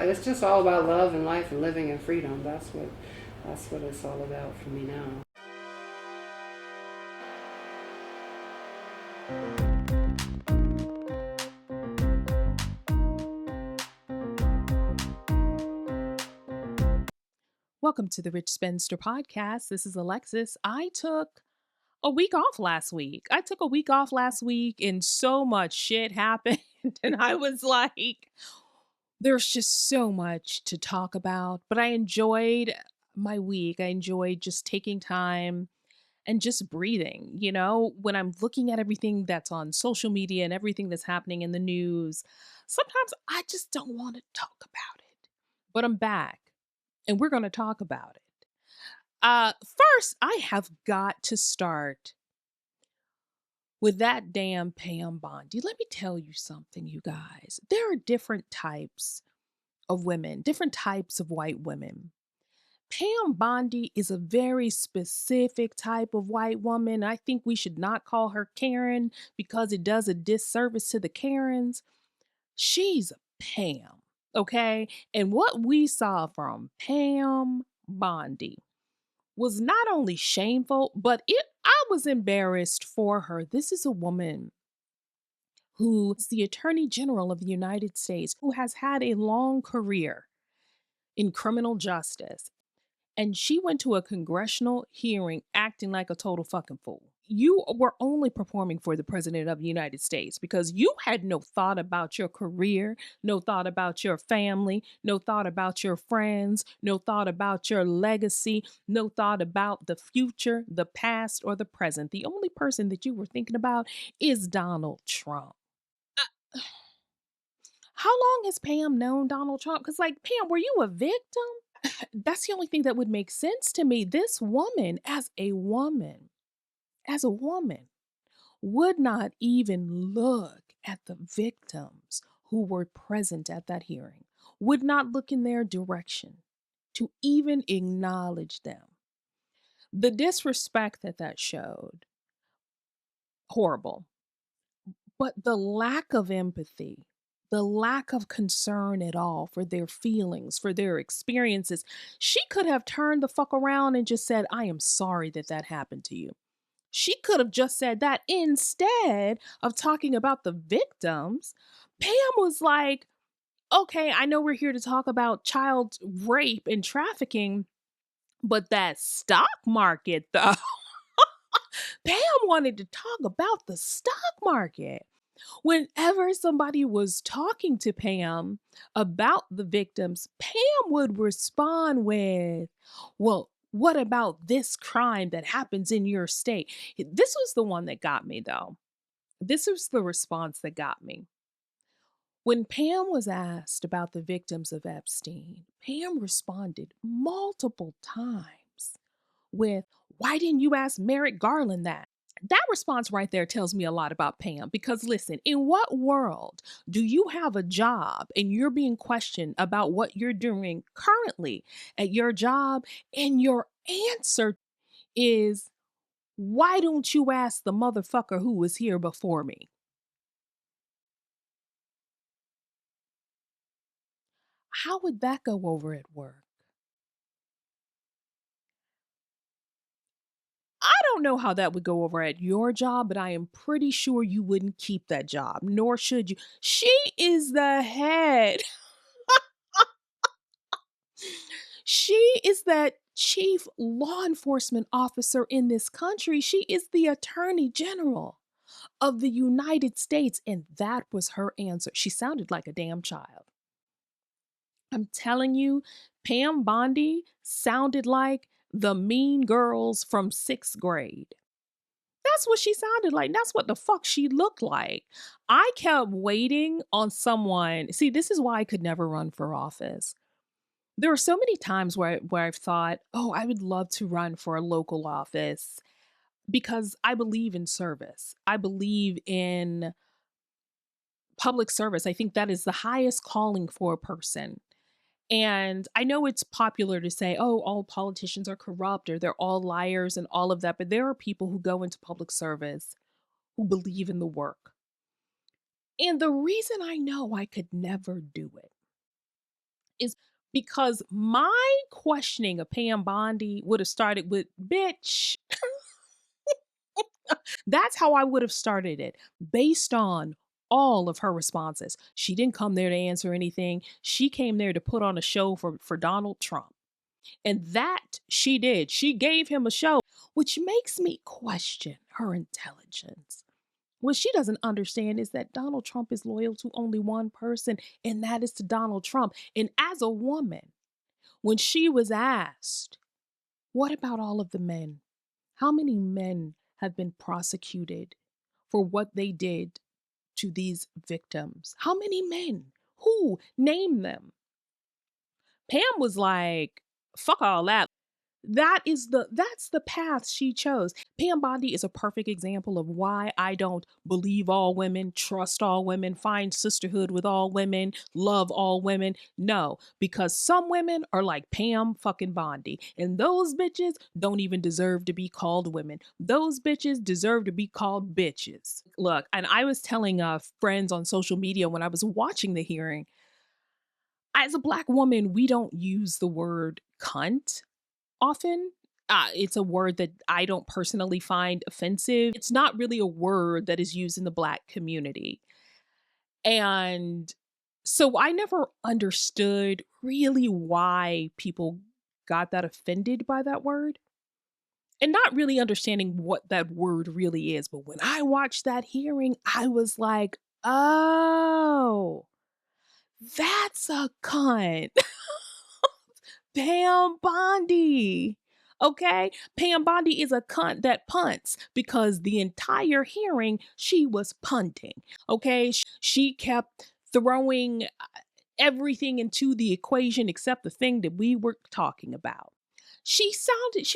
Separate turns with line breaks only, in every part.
It's just all about love and life and living in freedom. That's what it's all about for me now.
Welcome to the Rich Spinster podcast. This is Alexis. I took a week off last week. I took a week off last week and so much shit happened. And I was like, there's just so much to talk about. But I enjoyed my week. I enjoyed just taking time and just breathing. When I'm looking at everything that's on social media and everything that's happening in the news, sometimes I just don't want to talk about it. But I'm back and we're going to talk about it. First, I have got to start with that damn Pam Bondi. Let me tell you something, you guys. There are different types of women, different types of white women. Pam Bondi is a very specific type of white woman. I think we should not call her Karen because it does a disservice to the Karens. She's a Pam, okay? And what we saw from Pam Bondi was not only shameful, but I was embarrassed for her. This is a woman who is the Attorney General of the United States, who has had a long career in criminal justice. And she went to a congressional hearing acting like a total fucking fool. You were only performing for the president of the United States because you had no thought about your career, no thought about your family, no thought about your friends, no thought about your legacy, no thought about the future, the past, or the present. The only person that you were thinking about is Donald Trump. How long has Pam known Donald Trump? Because, like, Pam, were you a victim? That's the only thing that would make sense to me. This woman, as a woman, would not even look at the victims who were present at that hearing, would not look in their direction to even acknowledge them. The disrespect that showed, horrible. But the lack of empathy, the lack of concern at all for their feelings, for their experiences, she could have turned the fuck around and just said, I am sorry that happened to you. She could have just said that instead of talking about the victims. Pam was like, okay, I know we're here to talk about child rape and trafficking, but that stock market, though, Pam wanted to talk about the stock market. Whenever somebody was talking to Pam about the victims, Pam would respond with, well, what about this crime that happens in your state? This was the one that got me, though. This was the response that got me. When Pam was asked about the victims of Epstein, Pam responded multiple times with, why didn't you ask Merrick Garland that? That response right there tells me a lot about Pam because listen, in what world do you have a job and you're being questioned about what you're doing currently at your job and your answer is, why don't you ask the motherfucker who was here before me? How would that go over at work? I don't know how that would go over at your job, but I am pretty sure you wouldn't keep that job, nor should you. She is the head. She is that chief law enforcement officer in this country. She is the attorney general of the United States. And that was her answer. She sounded like a damn child. I'm telling you, Pam Bondi sounded like the mean girls from sixth grade. That's what she sounded like. That's what the fuck she looked like. I kept waiting on someone. See, this is why I could never run for office. There are so many times where I've thought, oh, I would love to run for a local office because I believe in service. I believe in public service. I think that is the highest calling for a person. And I know it's popular to say, oh, all politicians are corrupt or they're all liars and all of that. But there are people who go into public service who believe in the work. And the reason I know I could never do it is because my questioning of Pam Bondi would have started with, bitch. That's how I would have started it based on all of her responses. She didn't come there to answer anything. She came there to put on a show for Donald Trump. And that she did. She gave him a show, which makes me question her intelligence. What she doesn't understand is that Donald Trump is loyal to only one person, and that is to Donald Trump. And as a woman, when she was asked, what about all of the men? How many men have been prosecuted for what they did to these victims? How many men? Who? Name them. Pam was like, fuck all that. That's the path she chose. Pam Bondi is a perfect example of why I don't believe all women, trust all women, find sisterhood with all women, love all women. No, because some women are like Pam fucking Bondi, and those bitches don't even deserve to be called women. Those bitches deserve to be called bitches. Look, and I was telling friends on social media when I was watching the hearing, as a black woman, we don't use the word cunt often. It's a word that I don't personally find offensive. It's not really a word that is used in the black community. And so I never understood really why people got that offended by that word and not really understanding what that word really is. But when I watched that hearing, I was like, oh, that's a cunt. Pam Bondi. Okay? Pam Bondi is a cunt that punts because the entire hearing she was punting. Okay? She kept throwing everything into the equation except the thing that we were talking about. She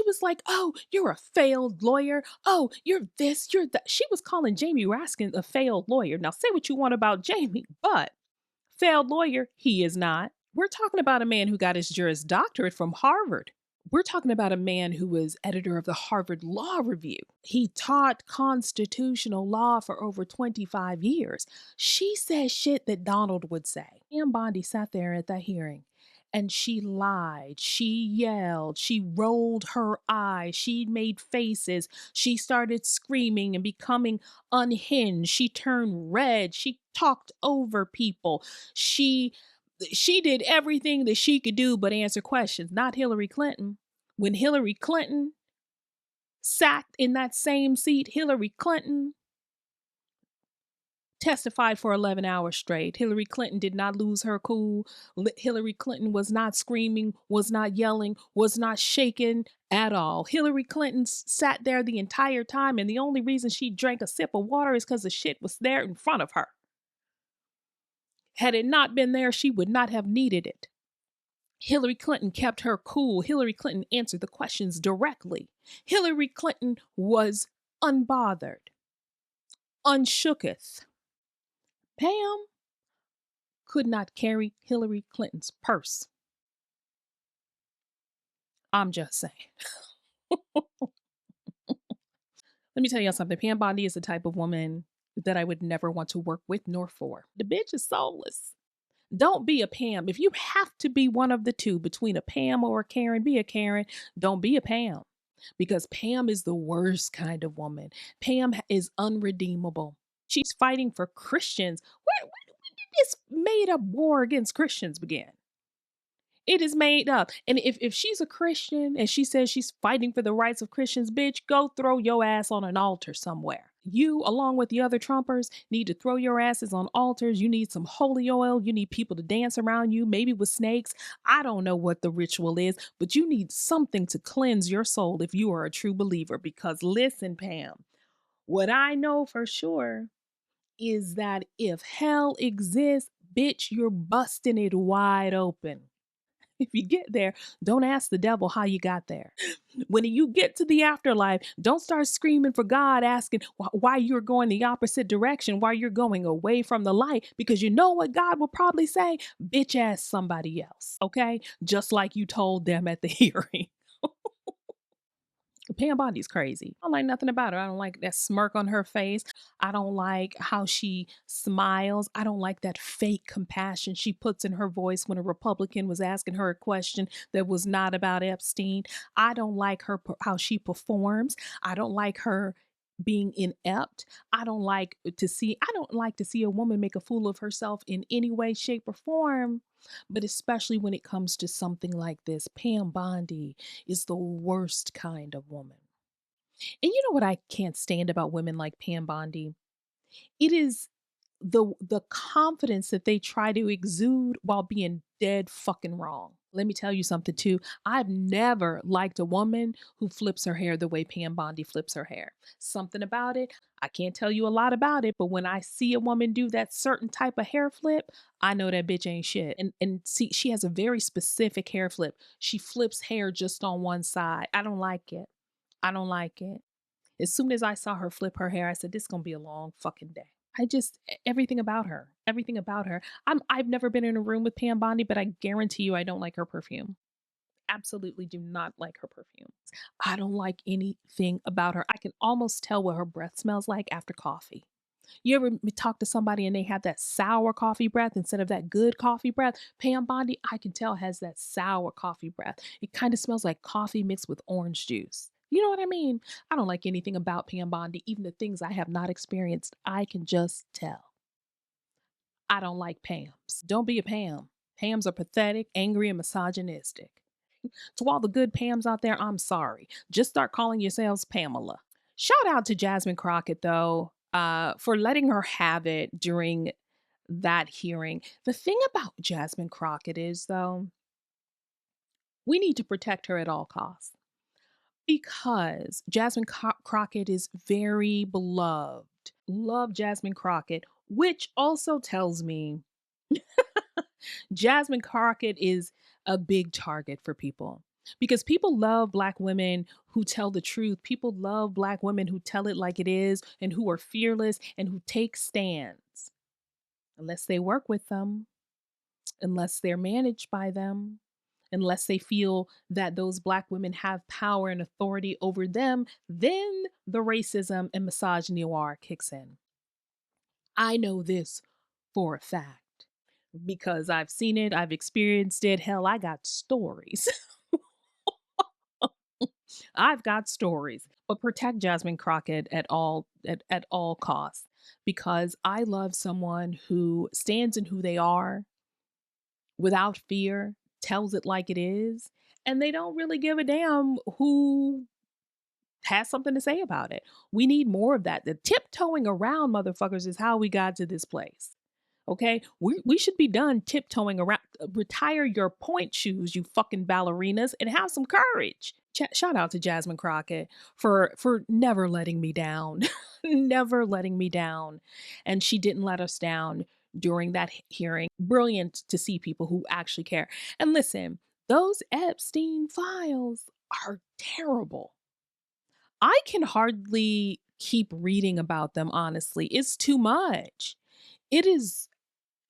was like, oh, you're a failed lawyer. Oh, you're this, you're that. She was calling Jamie Raskin a failed lawyer. Now, say what you want about Jamie, but failed lawyer, he is not. We're talking about a man who got his Juris Doctorate from Harvard. We're talking about a man who was editor of the Harvard Law Review. He taught constitutional law for over 25 years. She says shit that Donald would say. Pam Bondi sat there at that hearing and she lied, she yelled, she rolled her eyes, she made faces, she started screaming and becoming unhinged. She turned red, she talked over people. She did everything that she could do but answer questions. Not Hillary Clinton. When Hillary Clinton sat in that same seat, Hillary Clinton testified for 11 hours straight. Hillary Clinton did not lose her cool. Hillary Clinton was not screaming, was not yelling, was not shaken at all. Hillary Clinton sat there the entire time, and the only reason she drank a sip of water is because the shit was there in front of her. Had it not been there, she would not have needed it. Hillary Clinton kept her cool. Hillary Clinton answered the questions directly. Hillary Clinton was unbothered, unshooketh. Pam could not carry Hillary Clinton's purse. I'm just saying. Let me tell y'all something. Pam Bondi is the type of woman that I would never want to work with nor for. The bitch is soulless. Don't be a Pam. If you have to be one of the two between a Pam or a Karen, be a Karen. Don't be a Pam. Because Pam is the worst kind of woman. Pam is unredeemable. She's fighting for Christians. When did this made up war against Christians begin? It is made up. And if she's a Christian and she says she's fighting for the rights of Christians, bitch, go throw your ass on an altar somewhere. You, along with the other Trumpers, need to throw your asses on altars. You need some holy oil. You need people to dance around you, maybe with snakes. I don't know what the ritual is, but you need something to cleanse your soul if you are a true believer. Because listen, Pam, what I know for sure is that if hell exists, bitch, you're busting it wide open. If you get there, don't ask the devil how you got there. When you get to the afterlife, don't start screaming for God, asking why you're going the opposite direction, why you're going away from the light, because you know what God will probably say? Bitch, ask somebody else, okay? Just like you told them at the hearing. Pam Bondi's crazy. I don't like nothing about her. I don't like that smirk on her face. I don't like how she smiles. I don't like that fake compassion she puts in her voice when a Republican was asking her a question that was not about Epstein. I don't like how she performs. I don't like her being inept. I don't like to see a woman make a fool of herself in any way, shape, or form. But especially when it comes to something like this, Pam Bondi is the worst kind of woman. And you know what I can't stand about women like Pam Bondi? It is the confidence that they try to exude while being dead fucking wrong. Let me tell you something too. I've never liked a woman who flips her hair the way Pam Bondi flips her hair. Something about it. I can't tell you a lot about it, but when I see a woman do that certain type of hair flip, I know that bitch ain't shit. And see, she has a very specific hair flip. She flips hair just on one side. I don't like it. I don't like it. As soon as I saw her flip her hair, I said, this is gonna be a long fucking day. Everything about her, everything about her. I've never been in a room with Pam Bondi, but I guarantee you I don't like her perfume. Absolutely do not like her perfume. I don't like anything about her. I can almost tell what her breath smells like after coffee. You ever talk to somebody and they have that sour coffee breath instead of that good coffee breath? Pam Bondi, I can tell, has that sour coffee breath. It kind of smells like coffee mixed with orange juice. You know what I mean? I don't like anything about Pam Bondi, even the things I have not experienced. I can just tell. I don't like Pams. Don't be a Pam. Pams are pathetic, angry, and misogynistic. To all the good Pams out there, I'm sorry. Just start calling yourselves Pamela. Shout out to Jasmine Crockett, though, for letting her have it during that hearing. The thing about Jasmine Crockett is, though, we need to protect her at all costs because Jasmine Crockett is very beloved. Love Jasmine Crockett, which also tells me Jasmine Crockett is a big target for people because people love Black women who tell the truth. People love Black women who tell it like it is and who are fearless and who take stands. Unless they work with them, unless they're managed by them, unless they feel that those Black women have power and authority over them, then the racism and misogyny kicks in. I know this for a fact because I've seen it, I've experienced it. Hell, I got stories. I've got stories. But protect Jasmine Crockett at all costs because I love someone who stands in who they are without fear, tells it like it is, and they don't really give a damn who has something to say about it. We need more of that. The tiptoeing around motherfuckers is how we got to this place. Okay, we should be done tiptoeing around. Retire your point shoes, you fucking ballerinas, and have some courage. Shout out to Jasmine Crockett for never letting me down, never letting me down, and she didn't let us down during that hearing. Brilliant to see people who actually care. And listen, those Epstein files are terrible. I can hardly keep reading about them. Honestly, it's too much. It is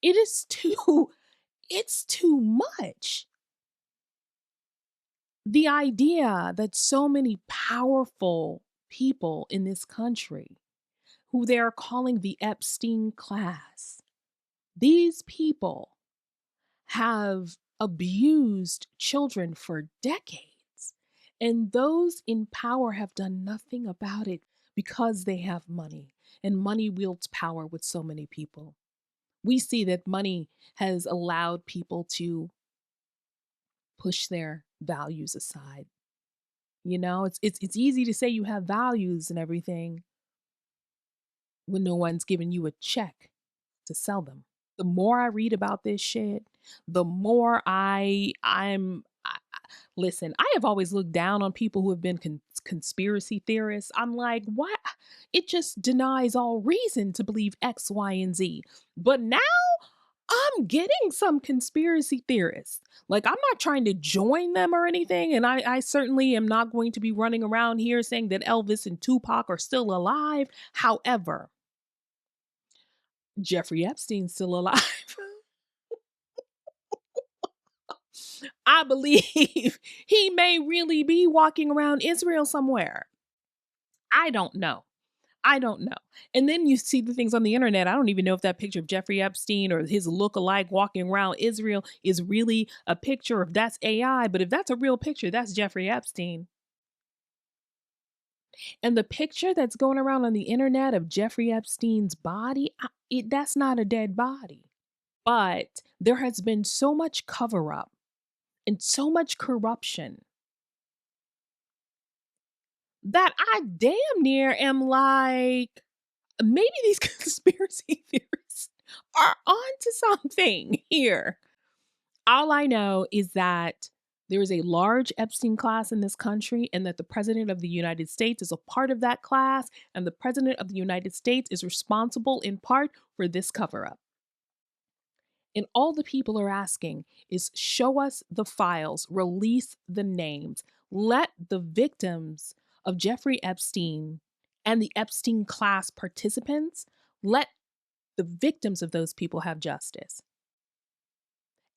it is too it's too much. The idea that so many powerful people in this country who they are calling the Epstein class, these people have abused children for decades. And those in power have done nothing about it because they have money. And money wields power with so many people. We see that money has allowed people to push their values aside. You know, it's easy to say you have values and everything when no one's giving you a check to sell them. The more I read about this shit, the more listen, I have always looked down on people who have been conspiracy theorists. I'm like, what? It just denies all reason to believe X, Y, and Z. But now I'm getting some conspiracy theorists. Like, I'm not trying to join them or anything. And I certainly am not going to be running around here saying that Elvis and Tupac are still alive. However, Jeffrey Epstein's still alive. I believe he may really be walking around Israel somewhere. I don't know. I don't know. And then you see the things on the internet. I don't even know if that picture of Jeffrey Epstein or his look-alike walking around Israel is really a picture, if that's AI. But if that's a real picture, that's Jeffrey Epstein. And the picture that's going around on the internet of Jeffrey Epstein's body, that's not a dead body. But there has been so much cover up and so much corruption that I damn near am like, maybe these conspiracy theorists are onto something here. All I know is that there is a large Epstein class in this country, and that the President of the United States is a part of that class, and the President of the United States is responsible in part for this cover up. And all the people are asking is, show us the files, release the names, let the victims of Jeffrey Epstein and the Epstein class participants, let the victims of those people have justice.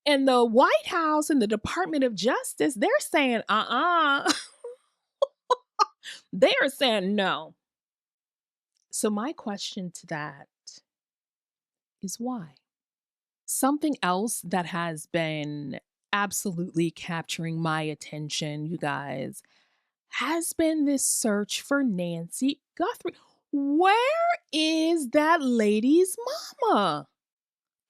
And the White House and the Department of Justice, they're saying, they are saying no. So, my question to that is why? Something else that has been absolutely capturing my attention, you guys, has been this search for Nancy Guthrie. Where is that lady's mama?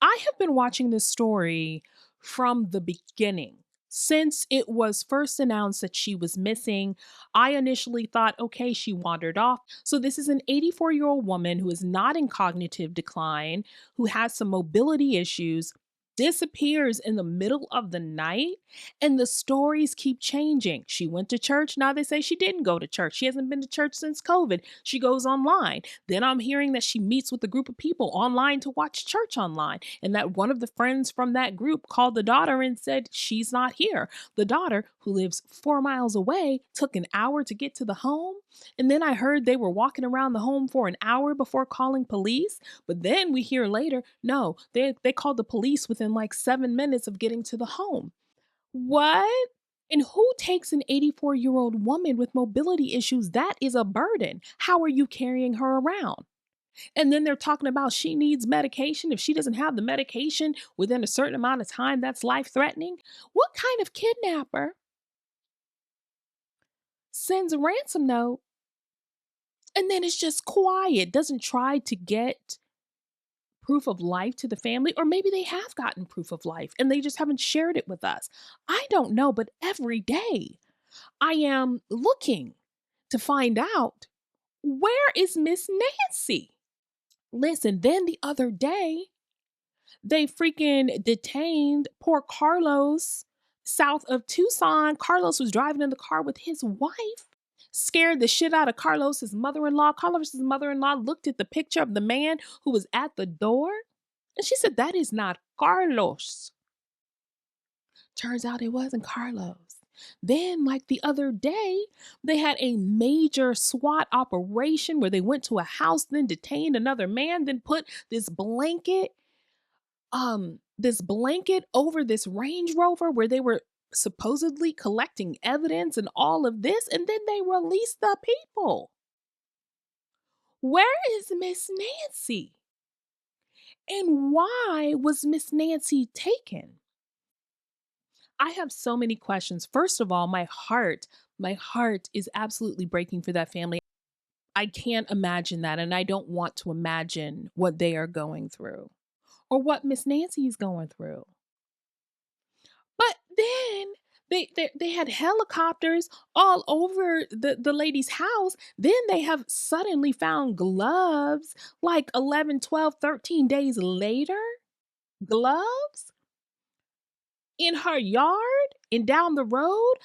I have been watching this story from the beginning. Since it was first announced that she was missing, I initially thought, okay, she wandered off. So, this is an 84-year-old woman who is not in cognitive decline, who has some mobility issues, disappears in the middle of the night, and the stories keep changing. She went to church. Now they say she didn't go to church. She hasn't been to church since COVID. She goes online. Then I'm hearing that she meets with a group of people online to watch church online, and that one of the friends from that group called the daughter and said she's not here. The daughter, who lives 4 miles away, took an hour to get to the home. And then I heard they were walking around the home for an hour before calling police. But then we hear later, no, they called the police within like 7 minutes of getting to the home. What? And who takes an 84-year-old woman with mobility issues? That is a burden. How are you carrying her around? And then they're talking about she needs medication. If she doesn't have the medication within a certain amount of time, that's life threatening. What kind of kidnapper sends a ransom note and then it's just quiet, doesn't try to get proof of life to the family? Or maybe they have gotten proof of life and they just haven't shared it with us. I don't know, but every day I am looking to find out, where is Miss Nancy? Listen, then the other day, they freaking detained poor Carlos south of Tucson. Carlos was driving in the car with his wife, scared the shit out of Carlos's mother-in-law. Carlos's mother-in-law looked at the picture of the man who was at the door, and she said, "That is not Carlos." Turns out it wasn't Carlos. Then, like the other day, they had a major SWAT operation where they went to a house, then detained another man, then put this blanket over this Range Rover where they were supposedly collecting evidence and all of this, and then they released the people. Where is Miss Nancy? And why was Miss Nancy taken? I have so many questions. First of all, my heart is absolutely breaking for that family. I can't imagine that, and I don't want to imagine what they are going through or what Miss Nancy is going through. But then they had helicopters all over the lady's house. Then they have suddenly found gloves like 11, 12, 13 days later. Gloves in her yard and down the road.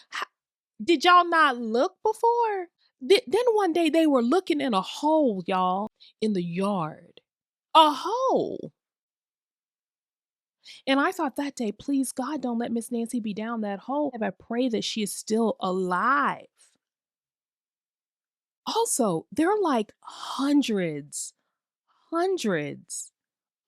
Did y'all not look before? Then one day they were looking in a hole, y'all, in the yard. A hole. And I thought that day, please God, don't let Miss Nancy be down that hole. And I pray that she is still alive. Also, there are like hundreds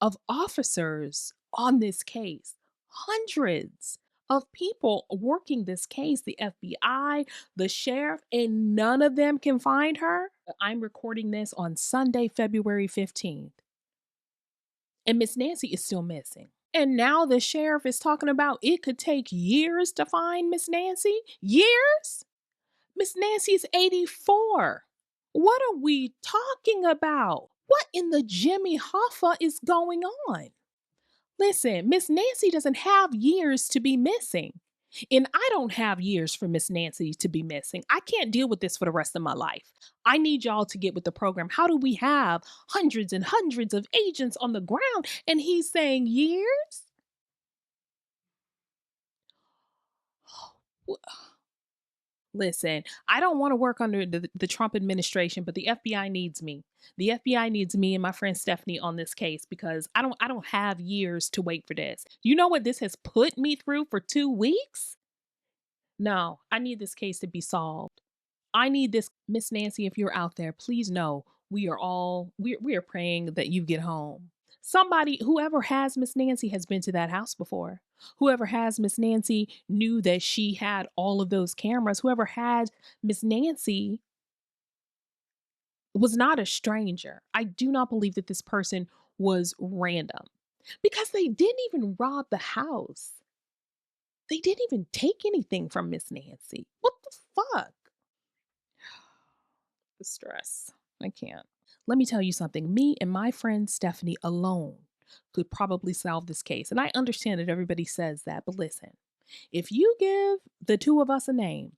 of officers on this case. Hundreds of people working this case, the FBI, the sheriff, and none of them can find her. I'm recording this on Sunday, February 15th, and Miss Nancy is still missing. And now the sheriff is talking about it could take years to find Miss Nancy. Years? Miss Nancy's 84. What are we talking about? What in the Jimmy Hoffa is going on? Listen, Miss Nancy doesn't have years to be missing. And I don't have years for Miss Nancy to be missing. I can't deal with this for the rest of my life. I need y'all to get with the program. How do we have hundreds and hundreds of agents on the ground and he's saying years? Listen, I don't want to work under the Trump administration, but the FBI needs me. The FBI needs me and my friend Stephanie on this case because I don't have years to wait for this. You know what this has put me through for 2 weeks? No, I need this case to be solved. I need this. Miss Nancy, if you're out there, please know we are praying that you get home. Somebody, whoever has Miss Nancy has been to that house before. Whoever has Miss Nancy knew that she had all of those cameras. Whoever had Miss Nancy was not a stranger. I do not believe that this person was random because they didn't even rob the house. They didn't even take anything from Miss Nancy. What the fuck? The stress. I can't. Let me tell you something. Me and my friend Stephanie alone could probably solve this case. And I understand that everybody says that, but listen, if you give the two of us a name,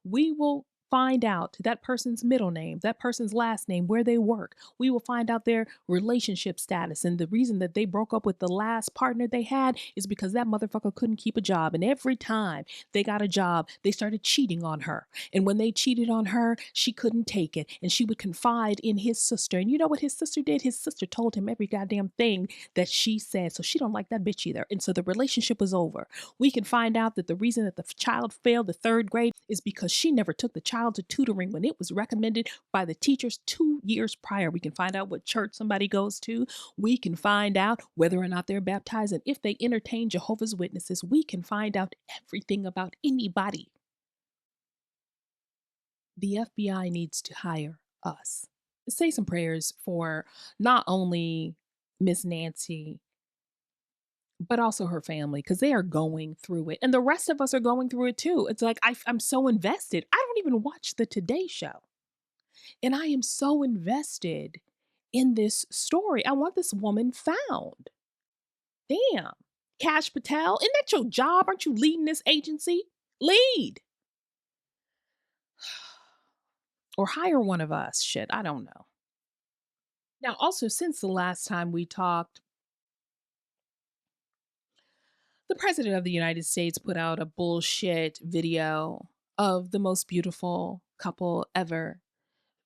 we will find out that person's middle name, that person's last name, where they work. We will find out their relationship status. And the reason that they broke up with the last partner they had is because that motherfucker couldn't keep a job. And every time they got a job, they started cheating on her. And when they cheated on her, she couldn't take it. And she would confide in his sister. And you know what his sister did? His sister told him every goddamn thing that she said. So she don't like that bitch either. And so the relationship was over. We can find out that the reason that the child failed the third grade is because she never took the child to tutoring when it was recommended by the teachers 2 years prior. We can find out what church somebody goes to. We can find out whether or not they're baptized. And if they entertain Jehovah's Witnesses, we can find out everything about anybody. The FBI needs to hire us. Say some prayers for not only Miss Nancy, but also her family, because they are going through it. And the rest of us are going through it too. It's like I'm so invested. I don't even watch the Today Show. And I am so invested in this story. I want this woman found. Damn. Cash Patel, isn't that your job? Aren't you leading this agency? Lead. Or hire one of us. Shit, I don't know. Now, also, since the last time we talked, the President of the United States put out a bullshit video of the most beautiful couple ever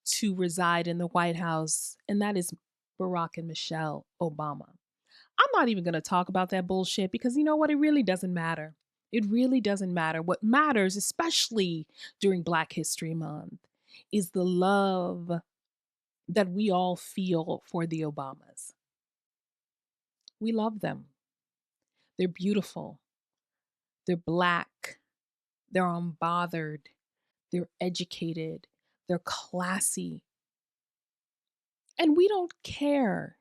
to reside in the White House, and that is Barack and Michelle Obama. I'm not even going to talk about that bullshit because you know what? It really doesn't matter. It really doesn't matter. What matters, especially during Black History Month, is the love that we all feel for the Obamas. We love them. They're beautiful. They're Black. They're unbothered. They're educated. They're classy. And we don't care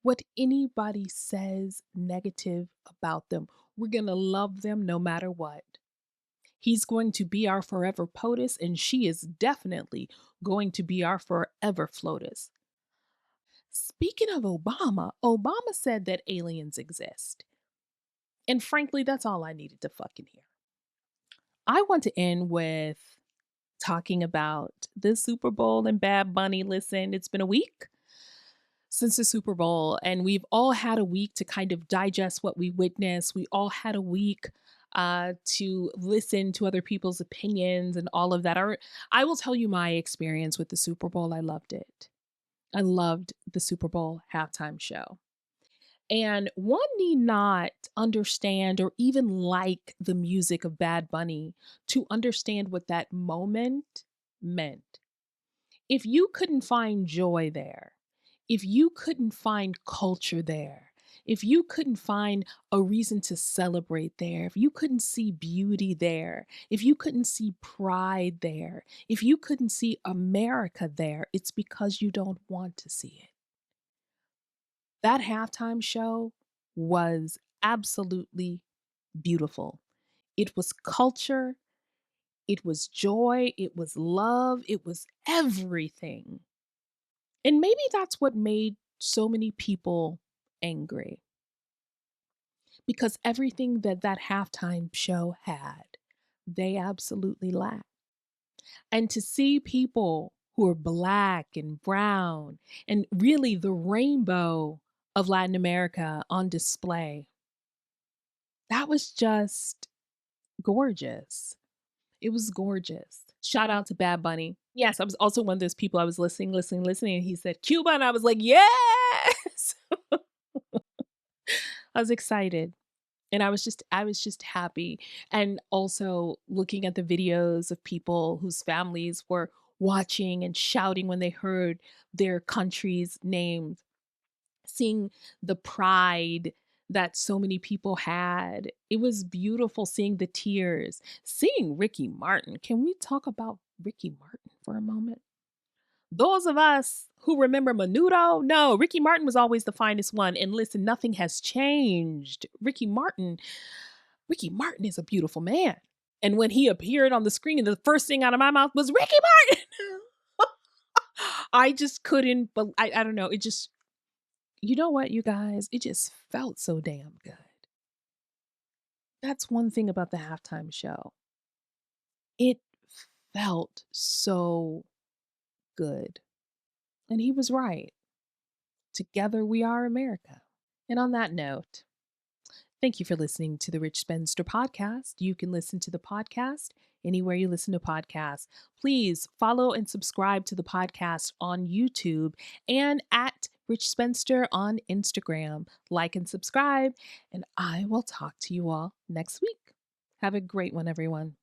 what anybody says negative about them. We're going to love them no matter what. He's going to be our forever POTUS, and she is definitely going to be our forever FLOTUS. Speaking of Obama, Obama said that aliens exist. And frankly, that's all I needed to fucking hear. I want to end with talking about the Super Bowl and Bad Bunny. Listen, it's been a week since the Super Bowl, and we've all had a week to kind of digest what we witnessed. We all had a week to listen to other people's opinions and all of that. I will tell you my experience with the Super Bowl. I loved it. I loved the Super Bowl halftime show. And one need not understand or even like the music of Bad Bunny to understand what that moment meant. If you couldn't find joy there, if you couldn't find culture there, if you couldn't find a reason to celebrate there, if you couldn't see beauty there, if you couldn't see pride there, if you couldn't see America there, it's because you don't want to see it. That halftime show was absolutely beautiful. It was culture, it was joy, it was love, it was everything. And maybe that's what made so many people angry, because everything that that halftime show had, they absolutely lacked. And to see people who are black and brown and really the rainbow of Latin America on display, that was just gorgeous. It was gorgeous. Shout out to Bad Bunny. Yes, I was also one of those people. I was listening, and he said Cuba, and I was like, yes. I was excited. And I was just happy. And also looking at the videos of people whose families were watching and shouting when they heard their country's name, seeing the pride that so many people had. It was beautiful seeing the tears, seeing Ricky Martin. Can we talk about Ricky Martin for a moment? Those of us who remember Menudo, no, Ricky Martin was always the finest one. And listen, nothing has changed. Ricky Martin is a beautiful man. And when he appeared on the screen, the first thing out of my mouth was Ricky Martin. I just couldn't, but I don't know. It just, you know what, you guys? It just felt so damn good. That's one thing about the halftime show. It felt so good. And he was right. Together we are America. And on that note, thank you for listening to the Rich Spencer podcast. You can listen to the podcast anywhere you listen to podcasts. Please follow and subscribe to the podcast on YouTube and at Rich Spencer on Instagram. Like and subscribe, and I will talk to you all next week. Have a great one, everyone.